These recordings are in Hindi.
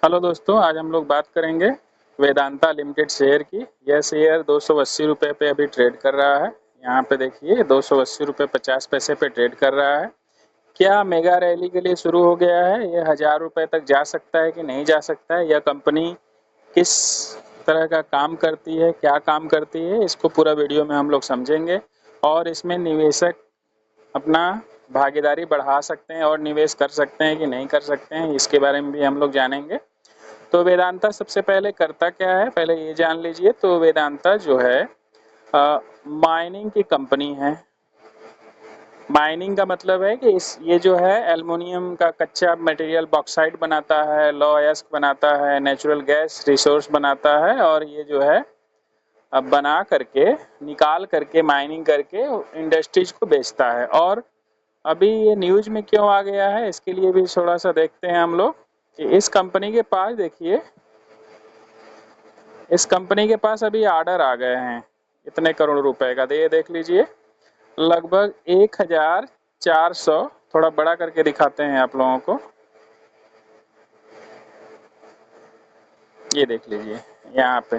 हेलो दोस्तों, आज हम लोग बात करेंगे वेदांता लिमिटेड शेयर की। यह शेयर 280 रुपये पे अभी ट्रेड कर रहा है। यहाँ पे देखिए 280 रुपये 50 पैसे पे ट्रेड कर रहा है। क्या मेगा रैली के लिए शुरू हो गया है? ये 1000 रुपये तक जा सकता है कि नहीं जा सकता है? यह कंपनी किस तरह का काम करती है, क्या काम करती है, इसको पूरा वीडियो में हम लोग समझेंगे। और इसमें निवेशक अपना भागीदारी बढ़ा सकते हैं और निवेश कर सकते हैं कि नहीं कर सकते हैं, इसके बारे में भी हम लोग जानेंगे। तो वेदांता सबसे पहले करता क्या है, पहले ये जान लीजिए। तो वेदांता जो है माइनिंग की कंपनी है। माइनिंग का मतलब है कि ये जो है एल्युमिनियम का कच्चा मटेरियल बॉक्साइट बनाता है, लौह अयस्क बनाता है, नेचुरल गैस रिसोर्स बनाता है, और ये जो है अब बना करके निकाल करके माइनिंग करके इंडस्ट्रीज को बेचता है। और अभी ये न्यूज में क्यों आ गया है, इसके लिए भी थोड़ा सा देखते हैं हम लोग कि इस कंपनी के पास देखिए, इस कंपनी के पास अभी ऑर्डर आ गए हैं इतने करोड़ रुपए का। ये देख लीजिए, लगभग 1400। थोड़ा बड़ा करके दिखाते हैं आप लोगों को, ये देख लीजिए यहाँ पे।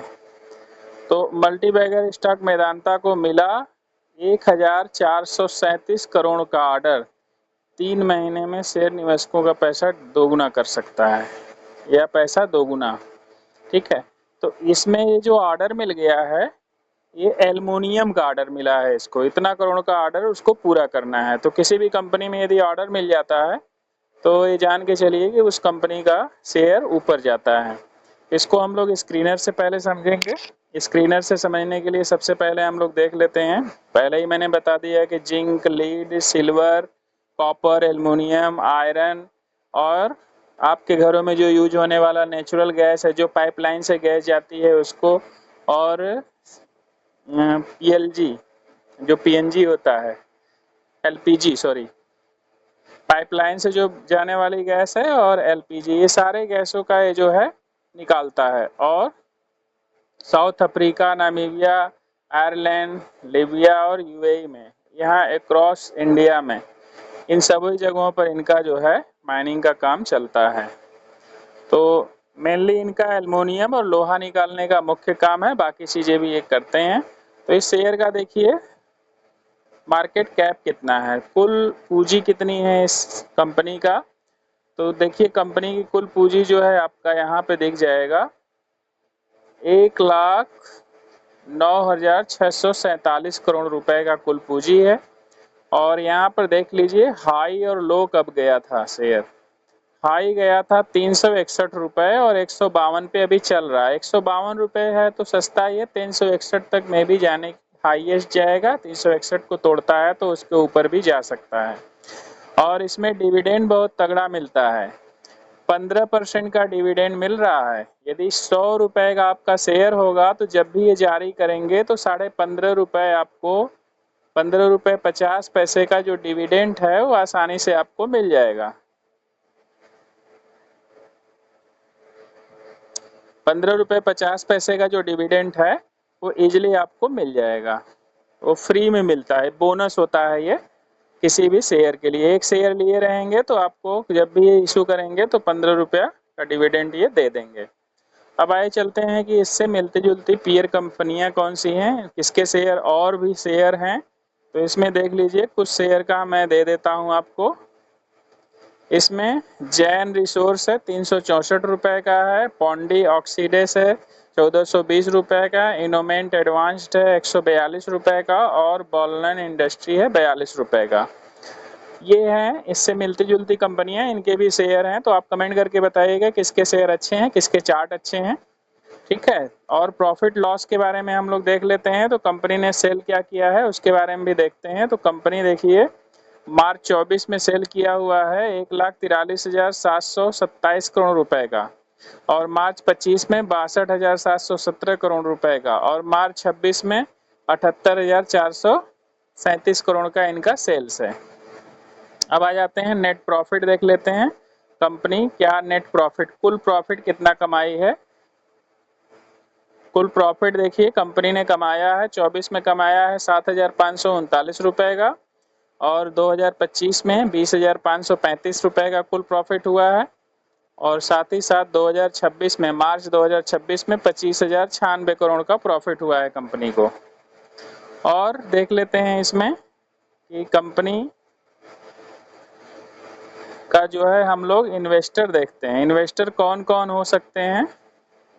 तो मल्टीबैगर स्टॉक वेदांता को मिला 1437 करोड़ का ऑर्डर। 3 महीने में शेयर निवेशकों का पैसा दोगुना कर सकता है, यह पैसा दोगुना। ठीक है, तो इसमें ये जो ऑर्डर मिल गया है, ये एल्युमिनियम का ऑर्डर मिला है इसको। इतना करोड़ का ऑर्डर उसको पूरा करना है। तो किसी भी कंपनी में यदि ऑर्डर मिल जाता है तो ये जान के चलिए कि उस कंपनी का शेयर ऊपर जाता है। इसको हम लोग स्क्रीनर से पहले समझेंगे। स्क्रीनर से समझने के लिए सबसे पहले हम लोग देख लेते हैं। पहले ही मैंने बता दिया कि zinc, lead, silver, copper, aluminium, iron, और आपके घरों में जो यूज होने वाला नेचुरल गैस है, जो पाइपलाइन से गैस जाती है उसको, और पीएलजी, जो पीएनजी होता है, एलपीजी सॉरी, पाइपलाइन से जो जाने वाली गैस है, और एलपीजी, ये सारे गैसों का ये जो है निकालता है। और south Africa, Namibia, Ireland, Libya और यूएई में, यहाँ अक्रॉस इंडिया में, इन सभी जगहों पर इनका जो है माइनिंग का काम चलता है। तो मेनली इनका एल्युमिनियम और लोहा निकालने का मुख्य काम है, बाकी चीज़ें भी ये करते हैं। तो इस शेयर का देखिए मार्केट कैप कितना है, कुल पूंजी कितनी है इस कंपनी का। तो देखिए कंपनी की कुल पूंजी जो है आपका यहाँ पे दिख जाएगा, 1,09,647 करोड़ रुपए का कुल पूंजी है। और यहाँ पर देख लीजिए हाई और लो कब गया था शेयर। हाई गया था 361 रुपए और 152 पे अभी चल रहा है। 152 रुपए है तो सस्ता ही है, 361 तक में भी जाने, हाईएस्ट जाएगा। 361 को तोड़ता है तो उसके ऊपर भी जा सकता है। और इसमें डिविडेंड बहुत तगड़ा मिलता है, 15% का डिविडेंड मिल रहा है। यदि 100 रुपए का आपका शेयर होगा तो जब भी ये जारी करेंगे तो 15.5 रुपए आपको, 15 रुपए 50 पैसे का जो डिविडेंड है वो आसानी से आपको मिल जाएगा। 15 रुपए 50 पैसे का जो डिविडेंड है वो इजीली आपको मिल जाएगा। वो फ्री में मिलता है, बोनस होता है ये किसी भी शेयर के लिए। एक शेयर लिए रहेंगे तो आपको जब भी ये इशू करेंगे तो 15 रुपया का डिविडेंड ये दे देंगे। अब आए चलते हैं कि इससे मिलती जुलती पीयर कंपनियां कौन सी हैं, किसके शेयर और भी शेयर हैं। तो इसमें देख लीजिए कुछ शेयर का मैं दे देता हूं आपको। इसमें जैन रिसोर्स है, 364 रुपए का है। पॉन्डी ऑक्सीडेस है, 1420 रुपए का। इनोमेंट एडवांस्ड है, 142 रुपए का। और बॉलन इंडस्ट्री है, 42 रुपए का। ये हैं इससे मिलती जुलती कंपनियां, इनके भी शेयर हैं। तो आप कमेंट करके बताइएगा किसके शेयर अच्छे हैं, किसके चार्ट अच्छे हैं। ठीक है, और प्रॉफिट लॉस के बारे में हम लोग देख लेते हैं। तो कंपनी ने सेल क्या किया है उसके बारे में भी देखते हैं। तो कंपनी देखिए मार्च 24 में सेल किया हुआ है 1,43,727 करोड़ रुपए का। और मार्च 25 में 62,717 करोड़ रुपए का। और मार्च 26 में 78,437 करोड़ का इनका सेल्स है। अब आ जाते हैं नेट प्रॉफिट देख लेते हैं। कंपनी क्या नेट प्रॉफिट, कुल प्रॉफिट कितना कमाई है। कुल प्रॉफिट देखिए कंपनी ने कमाया है, 24 में कमाया है 7,539 रुपए का। और 2025 में 20,535 रुपए का कुल प्रॉफिट हुआ है। और साथ ही साथ 2026 में मार्च 2026 में 25,096 करोड़ का प्रॉफिट हुआ है कंपनी को। और देख लेते हैं इसमें कि कंपनी का जो है हम लोग इन्वेस्टर देखते हैं। इन्वेस्टर कौन कौन हो सकते हैं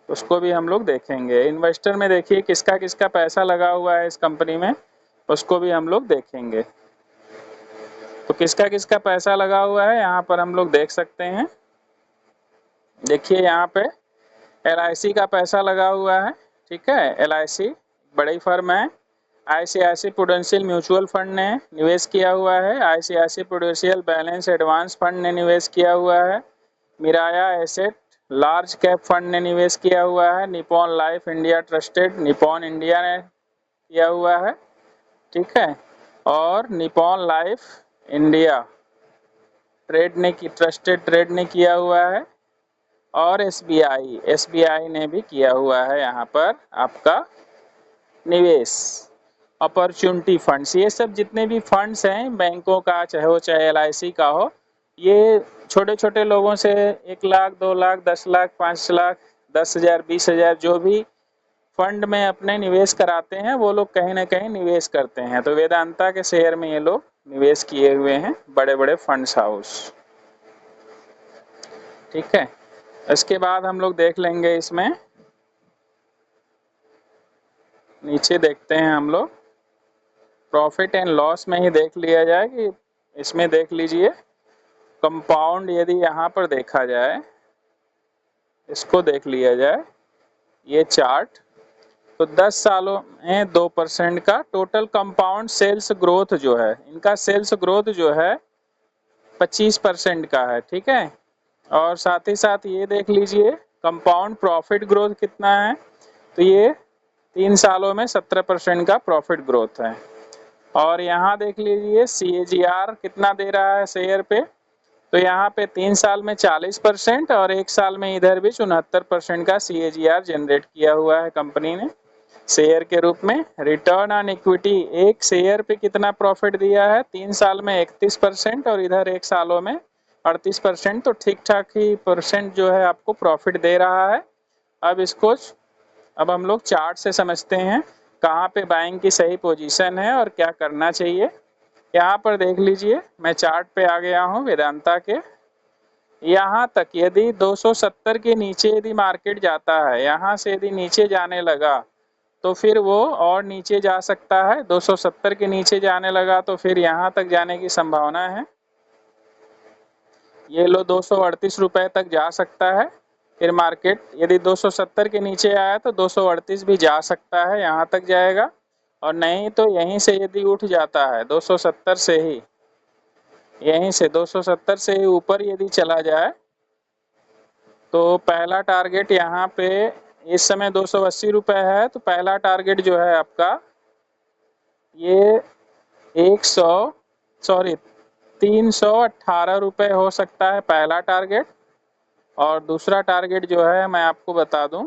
उसको भी हम लोग देखेंगे। इन्वेस्टर में देखिए किसका किसका पैसा लगा हुआ है इस कंपनी में, उसको भी हम लोग देखेंगे। तो किसका किसका पैसा लगा हुआ है यहाँ पर हम लोग देख सकते हैं। देखिए यहाँ पे LIC का पैसा लगा हुआ है, ठीक है। LIC बड़ी फर्म है। ICICI प्रूडेंशियल म्यूचुअल फंड ने निवेश किया हुआ है। ICICI prudential balance advance fund ने निवेश किया हुआ है। मिराया एसेट लार्ज कैप फंड ने निवेश किया हुआ है। Nippon life India trusted Nippon India ने किया हुआ है, ठीक है। और Nippon life India trusted trade ने किया हुआ है। और SBI ने भी किया हुआ है यहाँ पर आपका निवेश। अपॉर्चुनिटी फंड्स, ये सब जितने भी फंड्स हैं बैंकों का चाहे LIC का हो, ये छोटे छोटे लोगों से 1 लाख 2 लाख 10 लाख 5 लाख 10,000 20,000 जो भी फंड में अपने निवेश कराते हैं वो लोग कहीं ना कहीं निवेश करते हैं। तो वेदांता के शेयर में ये लोग निवेश किए हुए हैं, बड़े बड़े फंड्स हाउस, ठीक है। इसके बाद हम लोग देख लेंगे इसमें नीचे देखते हैं हम लोग प्रॉफिट एंड लॉस में ही देख लिया जाए कि इसमें देख लीजिए कंपाउंड, यदि यहाँ पर देखा जाए, इसको देख लिया जाए ये चार्ट, तो 10 सालों में 2% का टोटल कंपाउंड सेल्स ग्रोथ जो है, इनका सेल्स ग्रोथ जो है 25% का है, ठीक है। और साथ ही साथ ये देख लीजिए कंपाउंड प्रॉफिट ग्रोथ कितना है, तो ये 3 सालों में 17% का प्रॉफिट ग्रोथ है। और यहाँ देख लीजिए CAGR कितना दे रहा है शेयर पे, तो यहाँ पे 3 साल में 40% और 1 साल में इधर भी 69% का CAGR जनरेट किया हुआ है कंपनी ने शेयर के रूप में। रिटर्न ऑन इक्विटी, एक शेयर पे कितना प्रॉफिट दिया है, 3 साल में 31% और इधर 1 सालों में 38%, तो ठीक ठाक ही परसेंट जो है आपको प्रॉफिट दे रहा है। अब हम लोग चार्ट से समझते हैं कहाँ पे बाइंग की सही पोजीशन है और क्या करना चाहिए। यहाँ पर देख लीजिए मैं चार्ट पे आ गया हूँ वेदांता के। यहाँ तक यदि 270 के नीचे यदि मार्केट जाता है, यहाँ से यदि नीचे जाने लगा तो फिर वो और नीचे जा सकता है। 270 के नीचे जाने लगा तो फिर यहाँ तक जाने की संभावना है, ये लो 238 रुपए तक जा सकता है। फिर मार्केट यदि 270 के नीचे आया तो 238 भी जा सकता है, यहाँ तक जाएगा। और नहीं तो यहीं से यदि उठ जाता है 270 से ही, यहीं से 270 से ही ऊपर यदि चला जाए तो पहला टारगेट यहाँ पे इस समय 280 रुपए है, तो पहला टारगेट जो है आपका ये 318 रुपए हो सकता है पहला टारगेट। और दूसरा टारगेट जो है मैं आपको बता दूं,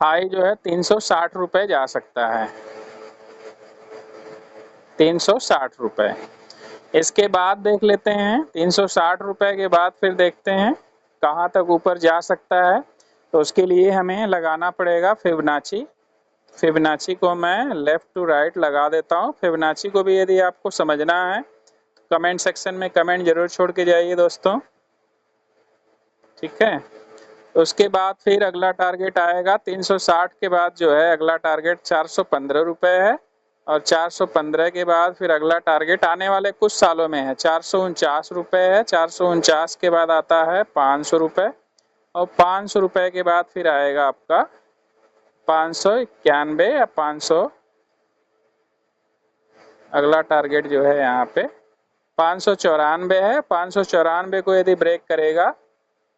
हाई जो है 360 रुपए जा सकता है, 360 रुपए। इसके बाद देख लेते हैं 360 रुपए के बाद फिर देखते हैं कहाँ तक ऊपर जा सकता है। तो उसके लिए हमें लगाना पड़ेगा फिबोनाची। फिबोनाची को मैं लेफ्ट टू राइट लगा देता हूँ। फिबोनाची को भी यदि आपको समझना है तो कमेंट सेक्शन में कमेंट जरूर छोड़ के जाइए दोस्तों, ठीक है। उसके बाद फिर अगला टारगेट आएगा 360 के बाद जो है अगला टारगेट 415 रुपए है। और 415 के बाद फिर अगला टारगेट आने वाले कुछ सालों में है 449 रुपए है। 449 के बाद आता है 500 रुपए और 500 रुपए के बाद फिर आएगा आपका 591 या 500। अगला टारगेट जो है यहाँ पे 594 है। 594 को यदि ब्रेक करेगा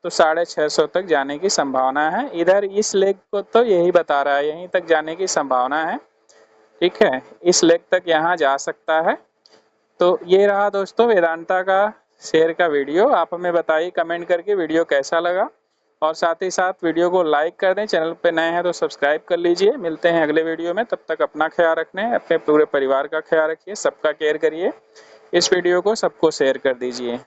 तो 650 तक जाने की संभावना है। इधर इस लेग को तो यही बता रहा है, यहीं तक जाने की संभावना है, ठीक है। इस लेग तक यहाँ जा सकता है। तो ये रहा दोस्तों वेदांता का शेयर का वीडियो। आप हमें बताइए कमेंट करके वीडियो कैसा लगा, और साथ ही साथ वीडियो को लाइक कर दें। चैनल पे नए हैं तो सब्सक्राइब कर लीजिए। मिलते हैं अगले वीडियो में, तब तक अपना ख्याल रखने, अपने पूरे परिवार का ख्याल रखिए, सबका केयर करिए। इस वीडियो को सबको शेयर कर दीजिए।